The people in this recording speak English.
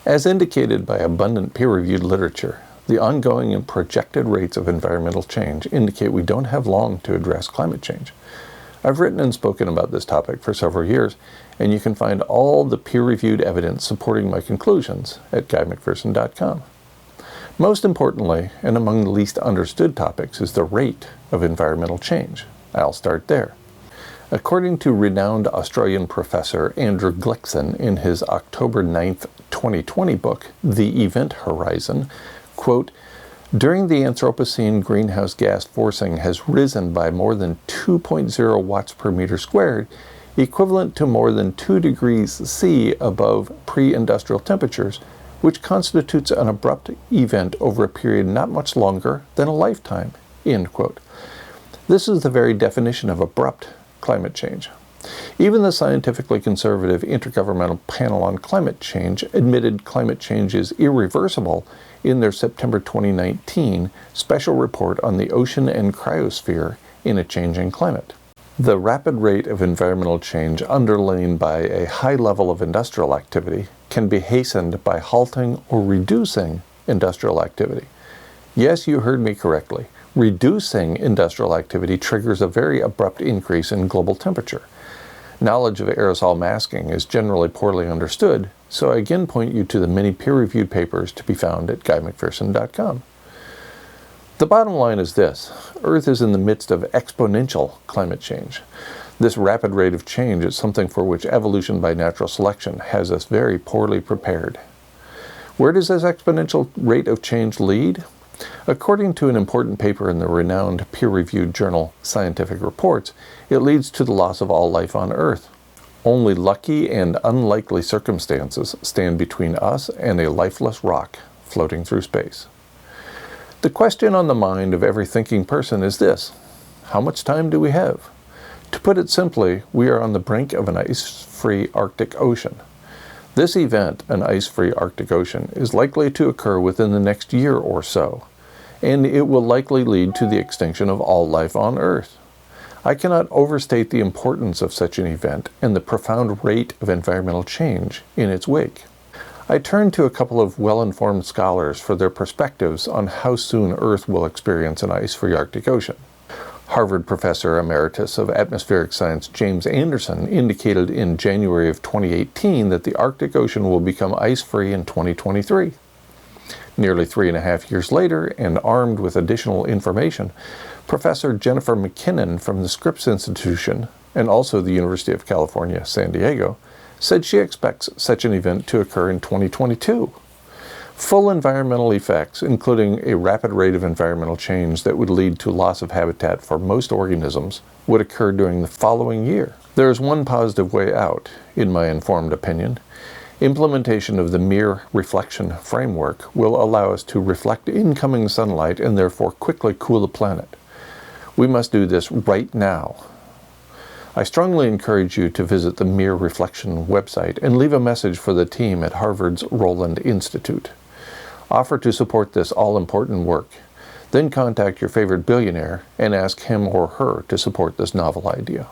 As indicated by abundant peer-reviewed literature, the ongoing and projected rates of environmental change indicate we don't have long to address climate change. I've written and spoken about this topic for several years, and you can find all the peer-reviewed evidence supporting my conclusions at GuyMcPherson.com. Most importantly, and among the least understood topics, is the rate of environmental change. I'll start there. According to renowned Australian professor Andrew Glickson in his October 9th, 2020 book, The Event Horizon, quote, during the Anthropocene, greenhouse gas forcing has risen by more than 2.0 watts per meter squared, equivalent to more than 2 degrees C above pre-industrial temperatures, which constitutes an abrupt event over a period not much longer than a lifetime, end quote. This is the very definition of abrupt climate change. Even the scientifically conservative Intergovernmental Panel on Climate Change admitted climate change is irreversible in their September 2019 special report on the ocean and cryosphere in a changing climate. The rapid rate of environmental change underlain by a high level of industrial activity can be hastened by halting or reducing industrial activity. Yes, you heard me correctly. Reducing industrial activity triggers a very abrupt increase in global temperature. Knowledge of aerosol masking is generally poorly understood, so I again point you to the many peer-reviewed papers to be found at GuyMcPherson.com. The bottom line is this: Earth is in the midst of exponential climate change. This rapid rate of change is something for which evolution by natural selection has us very poorly prepared. Where does this exponential rate of change lead? According to an important paper in the renowned peer-reviewed journal Scientific Reports, it leads to the loss of all life on Earth. Only lucky and unlikely circumstances stand between us and a lifeless rock floating through space. The question on the mind of every thinking person is this: how much time do we have? To put it simply, we are on the brink of an ice-free Arctic Ocean. This event, an ice-free Arctic Ocean, is likely to occur within the next year or so, and it will likely lead to the extinction of all life on Earth. I cannot overstate the importance of such an event and the profound rate of environmental change in its wake. I turn to a couple of well-informed scholars for their perspectives on how soon Earth will experience an ice-free Arctic Ocean. Harvard Professor Emeritus of Atmospheric Science James Anderson indicated in January of 2018 that the Arctic Ocean will become ice-free in 2023. Nearly 3.5 years later, and armed with additional information, Professor Jennifer McKinnon from the Scripps Institution, and also the University of California, San Diego, said she expects such an event to occur in 2022. Full environmental effects, including a rapid rate of environmental change that would lead to loss of habitat for most organisms, would occur during the following year. There is one positive way out, in my informed opinion. Implementation of the mere reflection framework will allow us to reflect incoming sunlight and therefore quickly cool the planet. We must do this right now. I strongly encourage you to visit the Mere Reflection website and leave a message for the team at Harvard's Roland Institute. Offer to support this all-important work. Then contact your favorite billionaire and ask him or her to support this novel idea.